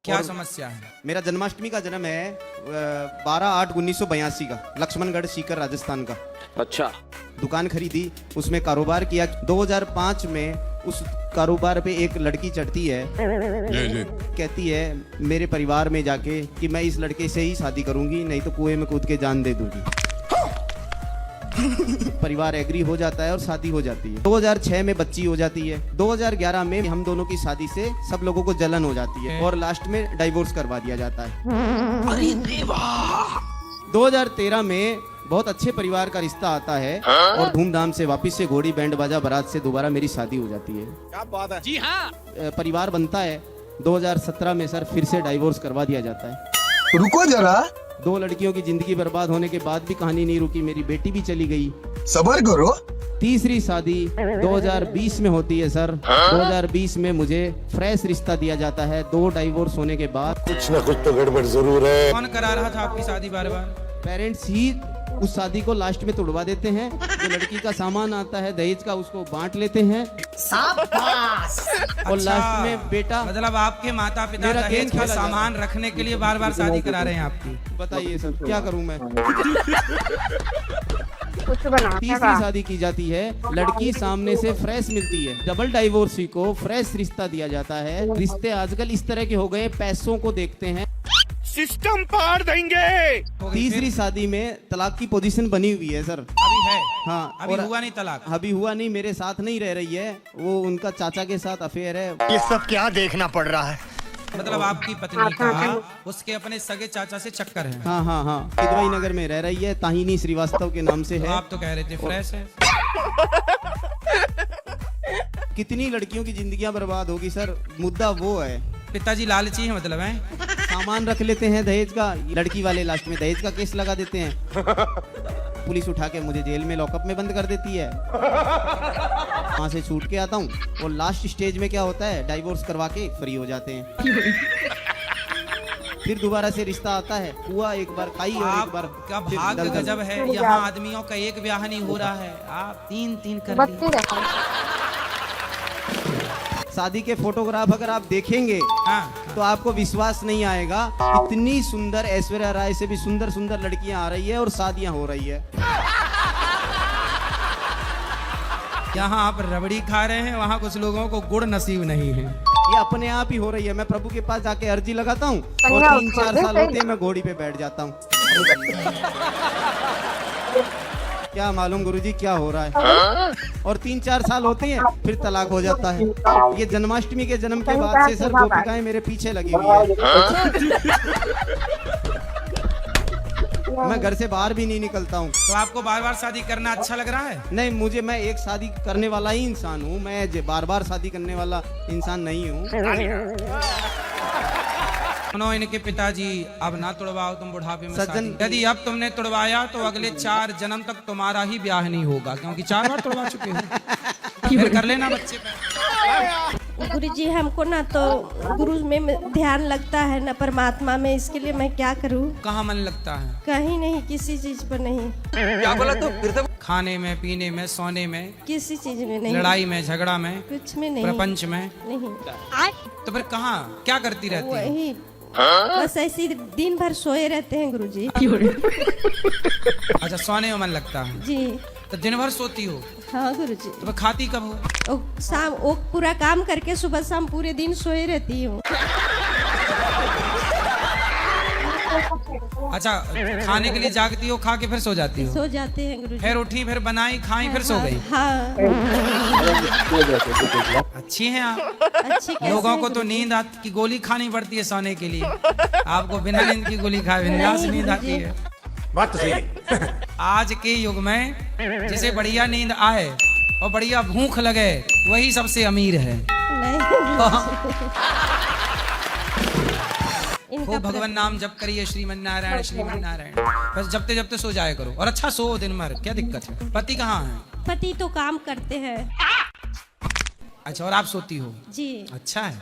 क्या समस्या है? मेरा जन्माष्टमी का जन्म है 12/8/1982 का, लक्ष्मणगढ़ सीकर राजस्थान का। अच्छा। दुकान खरीदी, उसमें कारोबार किया। 2005 में उस कारोबार पे एक लड़की चढ़ती है, कहती है मेरे परिवार में जाके कि मैं इस लड़के से ही शादी करूंगी, नहीं तो कुएं में कूद के जान दे दूंगी। परिवार एग्री हो जाता है और शादी हो जाती है। 2006 में बच्ची हो जाती है। 2011 में हम दोनों की शादी से सब लोगों को जलन हो जाती है और लास्ट में डाइवोर्स करवा दिया जाता है। अरे देवा। 2013 में बहुत अच्छे परिवार का रिश्ता आता है और धूमधाम से वापस से घोड़ी बैंड बाजा बारात से दोबारा मेरी शादी हो जाती है। क्या बात है? जी हाँ। परिवार बनता है। 2017 में सर फिर से डाइवोर्स करवा दिया जाता है। रुको जरा, 2 लड़कियों की जिंदगी बर्बाद होने के बाद भी कहानी नहीं रुकी, मेरी बेटी भी चली गई। सबर करो। तीसरी शादी 2020 में होती है सर। 2020 में मुझे फ्रेश रिश्ता दिया जाता है 2 डाइवोर्स होने के बाद। कुछ ना कुछ तो गड़बड़ जरूर है। कौन करा रहा था आपकी शादी बार बार? पेरेंट्स ही उस शादी को लास्ट में तोड़वा देते हैं। जो लड़की का सामान आता है दहेज का, उसको बांट लेते हैं और लास्ट में बेटा, मतलब आपके माता पिता मेरा दहेज गेम का खेला सामान रखने के लिए बार बार शादी करा रहे हैं आपकी। बताइए सर क्या करूं मैं। कुछ बना तीसरी शादी की जाती है, लड़की सामने से फ्रेश मिलती है। डबल डाइवोर्सी को फ्रेश रिश्ता दिया जाता है। रिश्ते आजकल इस तरह के हो गए, पैसों को देखते हैं। सिस्टम पार देंगे। तीसरी शादी में तलाक की पोजीशन बनी हुई है सर। अभी है? हाँ, अभी और हुआ नहीं तलाक? अभी हुआ नहीं, मेरे साथ नहीं रह रही है वो, उनका चाचा के साथ अफेयर है। ये सब क्या देखना पड़ रहा है? मतलब आपकी पत्नी का उसके अपने सगे चाचा से चक्कर है? हाँ हाँ हाँ, किदवाई नगर में रह रही है, ताहिनी श्रीवास्तव के नाम से तो है। आप तो कह रहे थे फ्रेश है। कितनी लड़कियों की जिंदगियां बर्बाद होगी सर, मुद्दा वो है। पिताजी लालची है मतलब है? सामान रख लेते हैं दहेज का, लड़की वाले लास्ट में दहेज का केस लगा देते हैं। पुलिस उठा के मुझे जेल में लॉकअप में बंद कर देती है। वहां से छूट के आता हूँ और लास्ट स्टेज में क्या होता है, डाइवोर्स करवा के फ्री हो जाते हैं। फिर दोबारा से रिश्ता आता है, हुआ एक बार खाई और एक बार आपका फिर भाग्य दलदल। गजब है, यहाँ आदमियों का एक ब्याह नहीं हो रहा है, आप 3 कर लिए। बत्ती रखा शादी के फोटोग्राफ अगर आप देखेंगे हाँ, तो आपको विश्वास नहीं आएगा, इतनी सुंदर ऐश्वर्या राय से भी सुंदर सुंदर लड़कियां आ रही है और शादियां हो रही है। यहाँ आप रबड़ी खा रहे हैं, वहाँ कुछ लोगों को गुड़ नसीब नहीं है। ये अपने आप ही हो रही है। मैं प्रभु के पास जाके अर्जी लगाता हूँ और 3-4 साल होते हैं मैं घोड़ी पे बैठ जाता हूँ। क्या मालूम गुरुजी क्या हो रहा है। और 3-4 साल होते हैं फिर तलाक हो जाता है। ये जन्माष्टमी के जन्म के बाद से सर गोपिकाएं मेरे पीछे लगी हुई है। मैं घर से बाहर भी नहीं निकलता हूँ। तो आपको बार बार शादी करना अच्छा लग रहा है? नहीं, मुझे, मैं एक शादी करने वाला ही इंसान हूँ, मैं बार बार शादी करने वाला इंसान नहीं हूँ। सुनो, इनके पिताजी अब ना तुड़वाओ तुम बुढ़ापे में सज्जन, शादी। यदि अब तुमने तुड़वाया तो अगले 4 जन्म तक तुम्हारा ही ब्याह नहीं होगा, क्योंकि 4 बार तुड़वा चुके हो। फिर कर लेना बच्चे पे। गुरुजी हमको ना तो गुरु में ध्यान लगता है ना परमात्मा में, इसके लिए मैं क्या करूं? कहाँ मन लगता है? कहीं नहीं, किसी चीज पर नहीं। क्या बोला तो फिर से? खाने में, पीने में, सोने में, किसी चीज में नहीं। लड़ाई में, झगड़ा में, कुछ में नहीं। प्रपंच में नहीं। तो फिर कहाँ क्या करती रहती है? वही बस ऐसे दिन भर सोए रहते हैं गुरुजी। अच्छा, सोने में मन लगता है जी। तो दिन भर सोती हो? हाँ गुरुजी। तो फिर खाती कब हो? शाम वो पूरा काम करके सुबह शाम पूरे दिन सोए रहती हूँ। अच्छा, खाने के लिए जागती हो, खा के फिर सो जाती हो? सो जाते हैं गुरुजी। फिर उठी, फिर बनाई, खाई, फिर सो गई। हाँ। अच्छी हैं आप। अच्छी कैसे लोगों को हैं तो गुरुजी? नींद की गोली खानी पड़ती है सोने के लिए, आपको बिना नींद की गोली खाए बिंदास नहीं नींद आती है। बात तो सही है। आज के युग में जिसे बढ़िया नींद आए और बढ़िया भूख लगे वही सबसे अमीर है। खूब भगवान नाम जप करिए, श्रीमन नारायण श्रीमन नारायण। बस जपते जपते सो जाया करो और अच्छा सो दिन भर, क्या दिक्कत है? पति कहाँ है? पति तो काम करते हैं। अच्छा, और आप सोती हो? जी। अच्छा है।